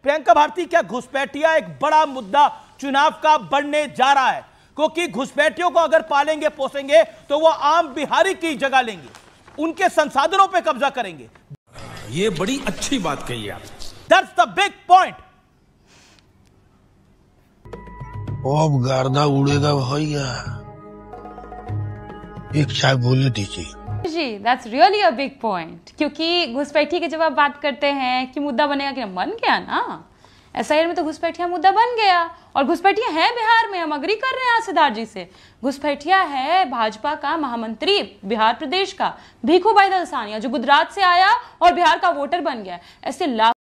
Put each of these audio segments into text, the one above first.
प्रियंका भारती, क्या घुसपैठिया एक बड़ा मुद्दा चुनाव का बनने जा रहा है? क्योंकि घुसपैठियों को अगर पालेंगे पोसेंगे तो वो आम बिहारी की जगह लेंगे, उनके संसाधनों पे कब्जा करेंगे। ये बड़ी अच्छी बात कही आप। That's the big point. अब गर्दा उड़ेगा भैया, एक चाय बोले दीजिए जी। That's really a big point, क्योंकि घुसपैठी की जब आप बात करते हैं कि मुद्दा बनेगा कि बन गया ना, एसआईआर में तो घुसपैठिया मुद्दा बन गया। और घुसपैठिया है बिहार में, हम अग्री कर रहे हैं आज सिद्धार्थ जी से। घुसपैठिया है भाजपा का महामंत्री बिहार प्रदेश का भीखू भाई दलसानिया, जो गुजरात से आया और बिहार का वोटर बन गया। ऐसे लाखों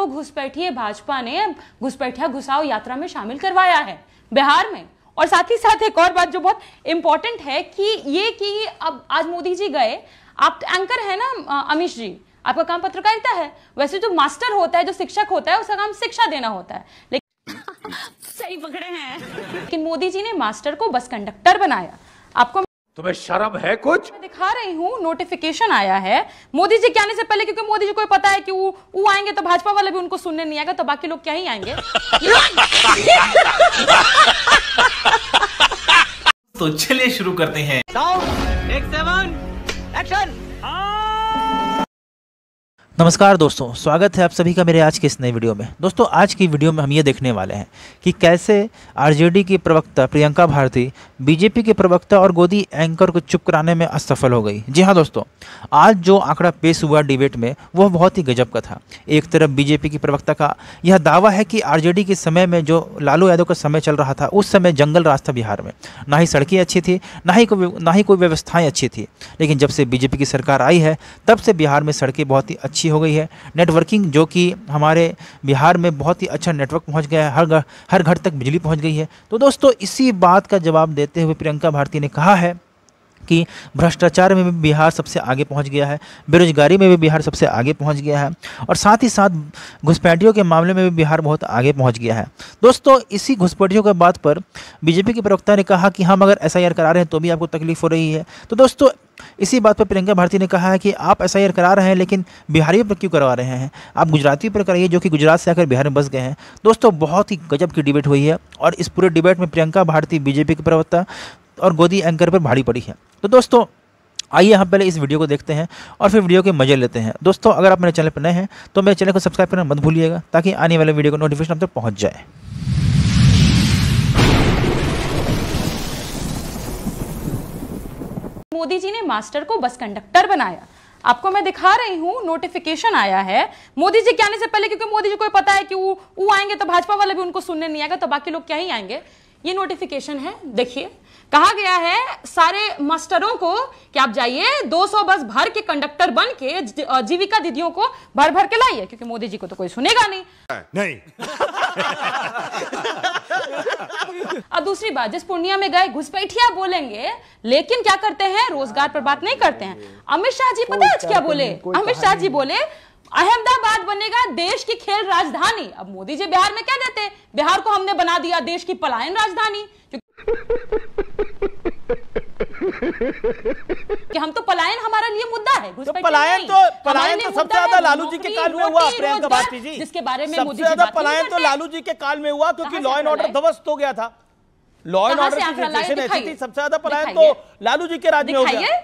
घुसपैठिए भाजपा ने घुसपैठिया घुसाओ यात्रा में शामिल करवाया है बिहार में। और साथ ही साथ एक और बात जो बहुत इंपॉर्टेंट है कि अब आज मोदी जी गए, आप एंकर है ना अमीश जी, आपका काम पत्रकारिता है। वैसे जो मास्टर होता है, जो शिक्षक होता है, उसका काम शिक्षा देना होता है, लेकिन सही पकड़े हैं। लेकिन मोदी जी ने मास्टर को बस कंडक्टर बनाया। आपको तुम्हें शर्म है कुछ? मैं दिखा रही हूँ, नोटिफिकेशन आया है मोदी जी के आने से पहले, क्योंकि मोदी जी को पता है कि वो आएंगे तो भाजपा वाले भी उनको सुनने नहीं आएगा, तो बाकी लोग क्या ही आएंगे। तो चलिए शुरू करते हैं। नमस्कार दोस्तों, स्वागत है आप सभी का मेरे आज के इस नए वीडियो में। दोस्तों आज की वीडियो में हम ये देखने वाले हैं कि कैसे आरजेडी की प्रवक्ता प्रियंका भारती बीजेपी के प्रवक्ता और गोदी एंकर को चुप कराने में असफल हो गई। जी हाँ दोस्तों, आज जो आंकड़ा पेश हुआ डिबेट में वह बहुत ही गजब का था। एक तरफ बीजेपी की प्रवक्ता का यह दावा है कि आरजेडी के समय में जो लालू यादव का समय चल रहा था, उस समय जंगल राज था बिहार में, ना ही सड़कें अच्छी थी, ना ही कोई व्यवस्थाएँ अच्छी थी। लेकिन जब से बीजेपी की सरकार आई है तब से बिहार में सड़कें बहुत ही अच्छी हो गई है। नेटवर्किंग जो कि हमारे बिहार में बहुत ही अच्छा नेटवर्क पहुंच गया है, हर घर तक बिजली पहुंच गई है। तो दोस्तों इसी बात का जवाब देते हुए प्रियंका भारती ने कहा है कि भ्रष्टाचार में भी बिहार सबसे आगे पहुंच गया है, बेरोजगारी में भी बिहार सबसे आगे पहुंच गया है, और साथ ही साथ घुसपैठियों के मामले में भी बिहार बहुत आगे पहुंच गया है। दोस्तों इसी घुसपैठियों के बात पर बीजेपी के प्रवक्ता ने कहा कि हम अगर एसआईआर करा रहे हैं तो भी आपको तकलीफ हो रही है। तो दोस्तों इसी बात पर प्रियंका भारती ने कहा है कि आप एसआईआर करा रहे हैं लेकिन बिहारियों पर क्यों करवा रहे हैं, आप गुजराती पर कराइए जो कि गुजरात से आकर बिहार में बस गए हैं। दोस्तों बहुत ही गजब की डिबेट हुई है और इस पूरे डिबेट में प्रियंका भारती बीजेपी के प्रवक्ता और गोदी एंकर पर भारी पड़ी है। तो दोस्तों आइए हम पहले इस वीडियो को देखते हैं और फिर वीडियो के मजे लेते हैं। दोस्तों अगर आप मेरे चैनल पर नए हैं तो मेरे चैनल को सब्सक्राइब करना मत भूलिएगा, ताकि आने वाले वीडियो का नोटिफिकेशन आप तक पहुंच जाए। मोदी जी ने मास्टर को बस कंडक्टर बनाया। आपको मैं दिखा रही हूँ, नोटिफिकेशन आया है मोदी जी के आने से पहले, क्योंकि मोदी जी को पता है कि वो आएंगे तो भाजपा वाले भी उनको सुनने नहीं आएगा, तो बाकी लोग क्या ही आएंगे। ये नोटिफिकेशन है, देखिए कहा गया है सारे मास्टरों को कि आप जाइए 200 बस भर के कंडक्टर बन के जीविका दीदियों को भर भर के लाइए, क्योंकि मोदी जी को तो कोई सुनेगा नहीं। अब दूसरी बात, जिस पूर्णिया में गए घुसपैठिया बोलेंगे, लेकिन क्या करते हैं, रोजगार पर बात नहीं करते हैं। अमित शाह जी पता है क्या बोले? अमित शाह जी बोले अहमदाबाद बनेगा देश की खेल राजधानी। अब मोदी जी बिहार में क्या देते, बिहार को हमने बना दिया देश की पलायन राजधानी, कि हम तो पलायन हमारा लिए मुद्दा है। तो पलायन तो सबसे ज्यादा लालू जी के काल में हुआ प्रियंका भारती जी, जिसके बारे में सबसे ज्यादा पलायन तो लालू जी के काल में हुआ, क्योंकि लॉ एंड ऑर्डर ध्वस्त हो गया था। लॉ एंड ऑर्डर की सिचुएशन ऐसी थी, सबसे ज्यादा पलायन तो लालू जी के राज में हो गया।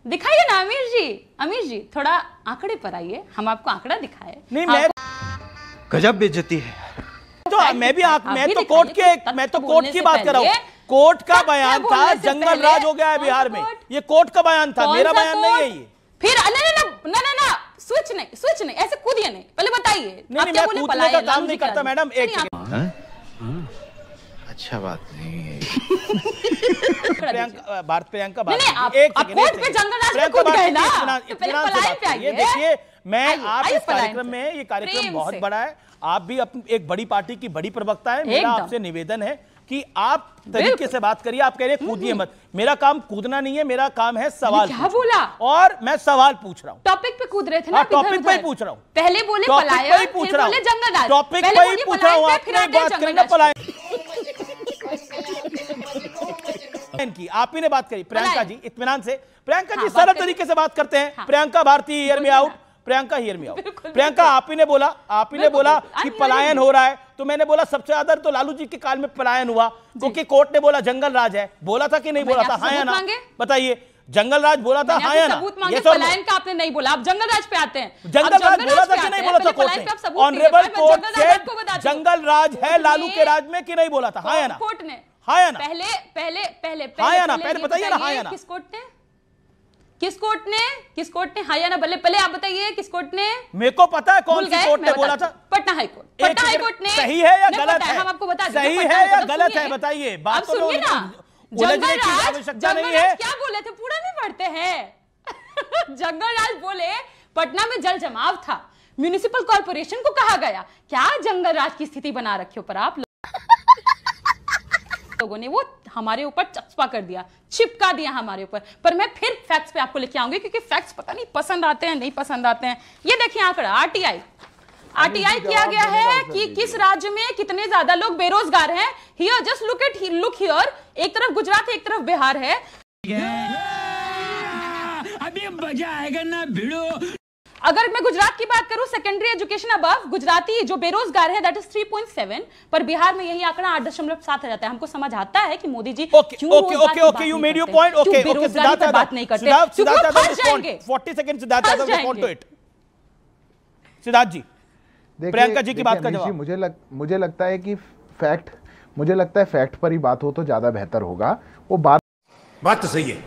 दिखाइए ना अमीर जी थोड़ा आंकड़े पर आइए, हम आपको आंकड़ा दिखाए। नहीं मैं गजब बेइज्जती है। तो मैं तो कोर्ट की बात कर रहा हूँ। कोर्ट का बयान था जंगल राज हो गया है बिहार में, ये कोर्ट का बयान था, मेरा बयान नहीं है ये। फिर ना स्विच नहीं ऐसे कूदिए नहीं, पहले बताइए। नहीं मैं कूदने का काम नहीं करता मैडम, एक अच्छा बात नहीं है। प्रियंका ये देखिए, मैं आप इस कार्यक्रम में, ये कार्यक्रम बहुत बड़ा है, आप भी एक बड़ी पार्टी की बड़ी प्रवक्ता है, मेरा आपसे निवेदन है कि आप तरीके से बात करिए। आप कह रहे हैं कूदिए मत, मेरा काम कूदना नहीं है, मेरा काम है सवाल। क्या बोला? और मैं सवाल पूछ रहा हूँ, टॉपिक पे कूद रहे थे ना, टॉपिक पे ही पूछ रहा हूँ। पहले बोले पलायन, फिर बोले जंगल राज, टॉपिक पे ही पूछ रहा हूँ। आपने बात करेंगे पलायन की, आप ही ने बात करी। प्रियंका जी इत्मीनान से, प्रियंका जी सरल तरीके से बात करते हैं। Priyanka Bharati hear me out, Priyanka hear me out. Priyanka, आप ही ने बोला कि पलायन हो रहा है, तो मैंने बोला सबसे ज्यादा तो लालू जी के काल में पलायन हुआ, क्योंकि कोर्ट ने बोला जंगल राज है। बोला था कि नहीं बोला था? हाँ या ना बताइए। जंगल राज बोला था, हाँ या ना? ये पलायन का आपने नहीं बोला, आप जंगल राज पे आते हैं। जंगल राज बोला था कि नहीं बोला था कोर्ट ने? ऑनरेबल कोर्ट से जंगल राज है लालू के राज में कि नहीं बोला था? हाँ या ना? कोर्ट ने हाँ या ना? पहले हाँ या ना? पहले बताइए ना, हाँ या ना? किस कोर्ट ने हाँ या ना? पहले आप बताइए किस कोर्ट ने? मेरे को पता है कौन सी कोर्ट ने बोला था। पटना हाईकोर्ट ने। सही है या गलत है? हम आपको बता दें, सही है या गलत है बताइए। बात तो सुनिए ना, उलझने की आवश्यकता नहीं है। क्या बोले थे पूरा नहीं पढ़ते हैं। जंगल राज बोले पटना में जल जमाव था, म्युनिसिपल कॉर्पोरेशन को कहा गया। क्या जंगल राज की स्थिति बना रखी हो पर आप लोगों ने, वो हमारे ऊपर चस्पा कर दिया, चिपका दिया हमारे ऊपर। पर मैं फिर फैक्ट्स पे आपको लेके आऊंगी, क्योंकि फैक्ट्स पता नहीं पसंद आते हैं नहीं पसंद आते हैं। ये देखिए आंकड़ा आरटीआई किया गया है कि किस राज्य में कितने ज्यादा लोग बेरोजगार हैं। हियर जस्ट लुक हियर, एक तरफ गुजरात है, एक तरफ बिहार है। अभी मजा आएगा ना भिड़ो। अगर मैं गुजरात की बात करूं, सेकेंडरी एजुकेशन अबव गुजराती जो बेरोजगार है दैट इज 3.7, पर बिहार में यही आंकड़ा 8.7 आ जाता है। हमको समझ आता है कि Modi ji okay you made your point. Okay Siddharth Yadav बात नहीं करते, 40 second Siddharth Yadav respond to it. Siddharth ji, Priyanka ji की बात का जवाब। मुझे लगता है कि फैक्ट पर ही बात हो तो ज्यादा बेहतर होगा। वो बात तो सही है।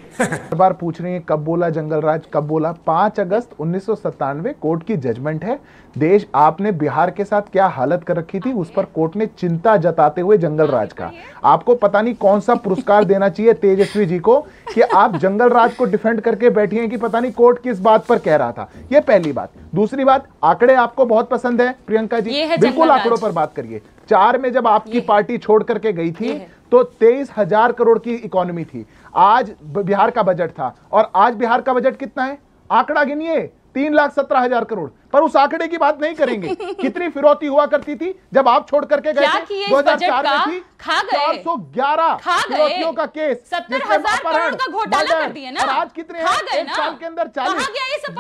बार पूछ रही है कब बोला जंगल राज, कब बोला? 5 अगस्त 1997 कोर्ट की जजमेंट है। देश आपने बिहार के साथ क्या हालत कर रखी थी, उस पर कोर्ट ने चिंता जताते हुए जंगल राज का, आपको पता नहीं कौन सा पुरस्कार देना चाहिए तेजस्वी जी को कि आप जंगल राज को डिफेंड करके बैठी हैं कि पता नहीं कोर्ट किस बात पर कह रहा था। ये पहली बात। दूसरी बात, आंकड़े आपको बहुत पसंद है प्रियंका जी, बिल्कुल आंकड़ों पर बात करिए। 4 में जब आपकी पार्टी छोड़ करके गई थी तो 23,000 करोड़ की इकोनॉमी थी। आज बिहार का बजट था, और आज बिहार का बजट कितना है? आंकड़ा गिनिए, 3,17,000 करोड़। पर उस आंकड़े की बात नहीं करेंगे। कितनी फिरौती हुआ करती थी जब आप छोड़ करके गए थे? 2004 में थी 411 फिरौतियों का केस, 70,000 करोड़ का घोटाला कर दिए ना। और आज कितने हैं? एक साल के अंदर 40।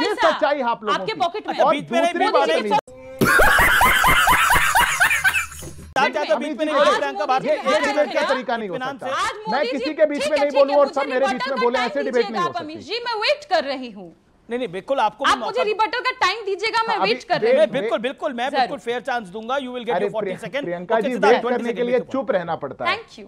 ये सच्चाई आप लोगों आपके पॉकेट में। और दूसरी बात तरीका नहीं हो सकता। मैं किसी के बीच में नहीं बोलूं और सब मेरे बीच में बोले, ऐसे डिबेट नहीं हो सकती। जी मैं वेट कर रही हूं। नहीं बिल्कुल, आपको आप मुझे रिबटल का टाइम दीजिएगा, मैं वेट कर रही हूं। बिल्कुल मैं बिल्कुल फेयर चांस दूंगा। You will get your 40 second. Priyanka ji, wait करने के लिए चुप रहना पड़ता है। Thank you.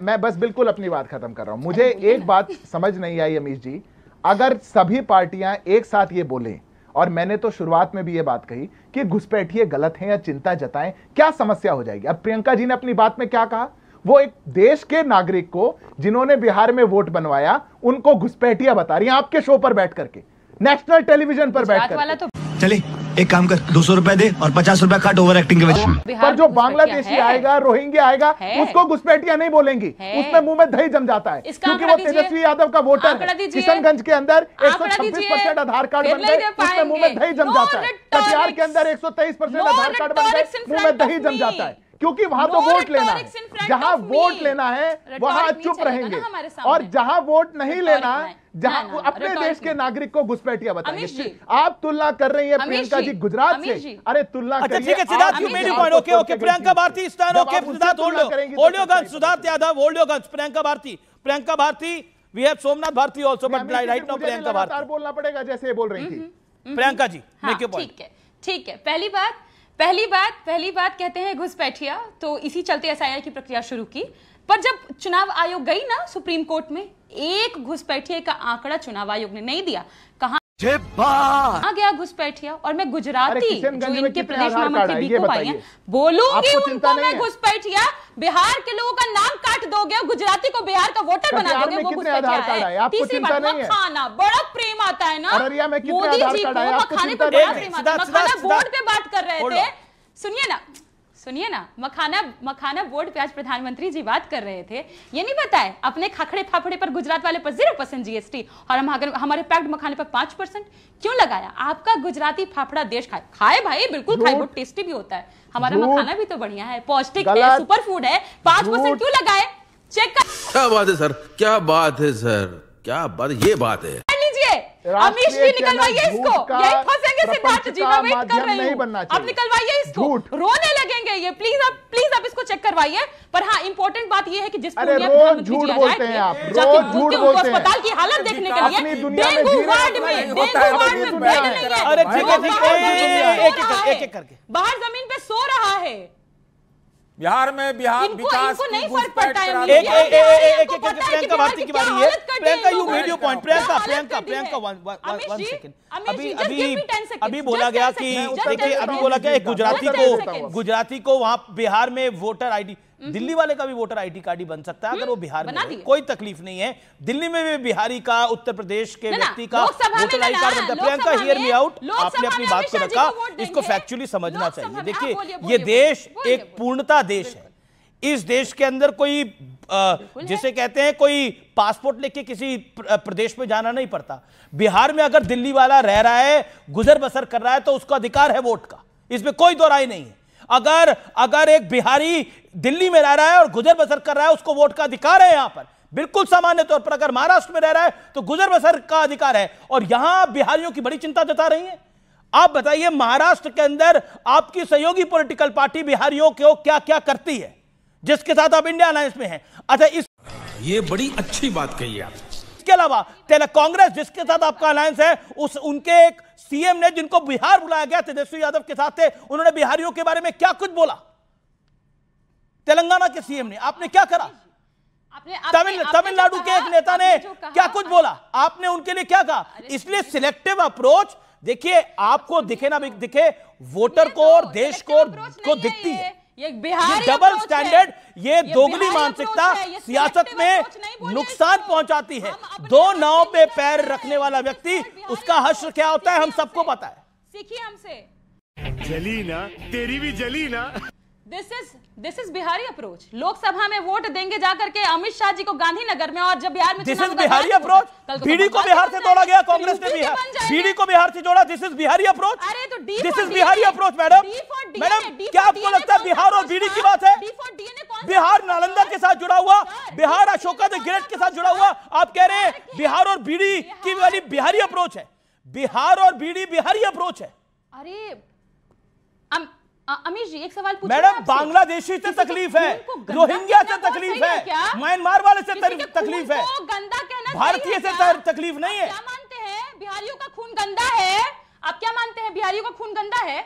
मैं बस बिल्कुल अपनी बात खत्म कर रहा हूं। मुझे एक बात समझ नहीं आई अमीश जी, अगर सभी पार्टियां एक साथ ये बोलें, और मैंने तो शुरुआत में भी ये बात कही कि घुसपैठिए गलत हैं या चिंता जताएं, क्या समस्या हो जाएगी? अब प्रियंका जी ने अपनी बात में क्या कहा? वो एक देश के नागरिक को जिन्होंने बिहार में वोट बनवाया उनको घुसपैठिया बता रही हैं आपके शो पर बैठ करके, नेशनल टेलीविजन पर बैठ करके। चले एक काम कर, 200 रुपए दे और 50 रुपए काट ओवर एक्टिंग के वजह। पर जो बांग्लादेशी आएगा, रोहिंग्या आएगा, उसको घुसपैठिया नहीं बोलेंगी, उसमें मुंह में दही जम जाता है, क्योंकि वो तेजस्वी यादव का वोटर है। किशनगंज के अंदर 126% आधार कार्ड बन गए, उसमें मुंह में दही जम जाता है। कटिहार के अंदर 123% आधार कार्ड बन गए, मुंह में दही जम जाता है, क्योंकि वहां तो वोट लेना है। जहां वोट लेना है वहां चुप रहेंगे, और जहां वोट नहीं लेना, जहां अपने देश के नागरिक को घुसपैठिया बताएंगे। आप तुलना कर रही है प्रियंका जी गुजरात से, अरे तुलना करिए। ठीक है Siddharth, you made your point. Okay Priyanka Bharati stand. Okay Siddharth, hold your guns. Siddharth Yadav, hold your guns. Priyanka Bharati, we have Somnath Bharati also, but right now Priyanka Bharati. बोलना पड़ेगा जैसे बोल रही थी Priyanka ji, make your point. ठीक है। पहली बात कहते हैं घुसपैठिया, तो इसी चलते एसआईआर की प्रक्रिया शुरू की। पर जब चुनाव आयोग गई ना सुप्रीम कोर्ट में, एक घुसपैठिया का आंकड़ा चुनाव आयोग ने नहीं दिया। कहां गया घुसपैठिया? और मैं गुजराती जो इनके प्रदेश महामंत्री बीको भाई हैं, बोलूंगी उनको मैं घुसपैठिया। बिहार के लोगों का नाम काट दोगे, गुजराती को बिहार का वोटर बना दोगे, वो घुसपैठिया है। तीसरी बात, मखाना बड़ा प्रेम आता है ना मोदी जी को, मखाने पर बड़ा प्रेम आता है। मखाना बोर्ड पे बात कर रहे थे, सुनिए ना, मखाना बोर्ड पे आज प्रधानमंत्री जी बात कर रहे थे। ये नहीं बताए अपने खखड़े फाफड़े पर गुजरात वाले पर 0% जीएसटी, और हमारे पैक्ड मखाने पर 5% क्यों लगाया? आपका गुजराती फाफड़ा देश खाए भाई, बिल्कुल खाए, बहुत टेस्टी भी होता है। हमारा मखाना भी तो बढ़िया है, पौष्टिक है, सुपर फूड है। 5% क्यों लगाए? चेक कर। क्या बात है सर, क्या बात है सर, क्या बात, ये बात है। लीजिए अमीश जी निकलवाइए इसको, यही फंसेंगे सिद्धार्थ जी, मैं वेट कर रही हूँ, अब निकलवाइए इसको, रोने लगेंगे ये, प्लीज आप इसको चेक करवाइए। पर हाँ, इंपॉर्टेंट बात ये है कि जिस रोज झूठ बोलते हैं आप, रोज झूठ बोलते हैं। अस्पताल की हालत देखने के लिए डेंगू वार्ड में बेड नहीं है, अरे एक एक करके बाहर जमीन पे सो रहा है। बिहार में विकास इनको नहीं फर्क पड़ता है। एक प्रियंका भारती की बारी है। Priyanka you made your point. Priyanka 1 second. अभी बोला गया कि देखिए, अभी बोला गया एक गुजराती को वहां बिहार में वोटर आईडी, दिल्ली वाले का भी वोटर आईडी कार्ड ही बन सकता है अगर वो बिहार में, कोई तकलीफ नहीं है। दिल्ली में भी बिहारी का, उत्तर प्रदेश के व्यक्ति का वोटर आईडी कार्ड बनता है। प्रियंका हियर मी आउट, आपने अपनी बात को रखा, इसको फैक्चुअली समझना चाहिए। देखिए, ये देश एक पूर्णता देश है। इस देश के अंदर कोई जिसे कहते हैं कोई पासपोर्ट लेके किसी प्रदेश में जाना नहीं पड़ता। बिहार में अगर दिल्ली वाला रह रहा है, गुजर बसर कर रहा है, तो उसका अधिकार है वोट का, इसमें कोई दो राय नहीं है। अगर एक बिहारी दिल्ली में रह रहा है और गुजर बसर कर रहा है, उसको वोट का अधिकार है। यहां पर बिल्कुल सामान्य तौर पर अगर महाराष्ट्र में रह रहा है तो गुजर बसर का अधिकार है। और यहां बिहारियों की बड़ी चिंता जता रही है। आप बताइए, महाराष्ट्र के अंदर आपकी सहयोगी पॉलिटिकल पार्टी बिहारियों को क्या क्या करती है, जिसके साथ आप इंडिया अलायंस में हैं। अच्छा, ये बड़ी अच्छी बात कही आप। इसके अलावा कांग्रेस जिसके साथ आपका अलायंस है, उनके एक सीएम ने, जिनको बिहार बुलाया गया तेजस्वी यादव के साथ थे, उन्होंने बिहारियों के बारे में क्या कुछ बोला। तेलंगाना के सीएम ने, आपने क्या करा? तमिलनाडु के एक नेता ने क्या कुछ बोला, आपने उनके लिए क्या कहा? इसलिए सिलेक्टिव अप्रोच, देखिए आपको दिखे ना दिखे, वोटर को और देश को दिखती है। ये डबल स्टैंडर्ड, ये दोगली मानसिकता सियासत में नुकसान पहुंचाती है। दो नाव पे पैर रखने वाला व्यक्ति, उसका हश्र क्या होता है हम सबको पता है। सीखिए हमसे। जली ना, तेरी भी जली ना। This is Bihari approach. Lok Sabha में वोट देंगे जाकर के अमित शाह जी को गांधीनगर में, और जब बिहार में this is Bihari approach. BD को बिहार से जोड़ा गया, कांग्रेस ने बीडी को बिहार से जोड़ा। This is Bihari approach. This is Bihari approach. Madam, क्या आपको लगता है बिहार और बीडी की बात है? बिहार नालंदा के साथ जुड़ा हुआ, बिहार अशोका द ग्रेट के साथ जुड़ा हुआ, आप कह रहे हैं बिहार और बीडी की वाली बिहारी अप्रोच है। बिहार और बीडी बिहारी अप्रोच है। अरे अमीश जी, एक सवाल पूछूं मैडम, बांग्लादेशी से तकलीफ है, रोहिंग्या से तकलीफ है, म्यांमार वाले से तकलीफ है, भारतीय से तकलीफ नहीं है। क्या मानते हैं बिहारियों का खून गंदा है? आप क्या मानते हैं बिहारियों का खून गंदा है?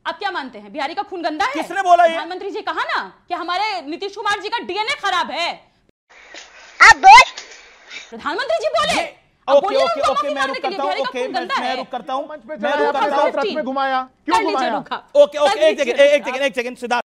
आप क्या मानते हैं बिहारी का खून गंदा है? किसने बोला ये? प्रधानमंत्री जी कहा ना कि हमारे नीतीश कुमार जी का डीएनए खराब है। आप बोल, प्रधानमंत्री जी बोले। ओके, मैं रुक करता हूं। मैं रुक करता हूं। ट्रक में घुमाया, क्यों घुमाया? ओके, एक सेकंड सिद्धार्थ।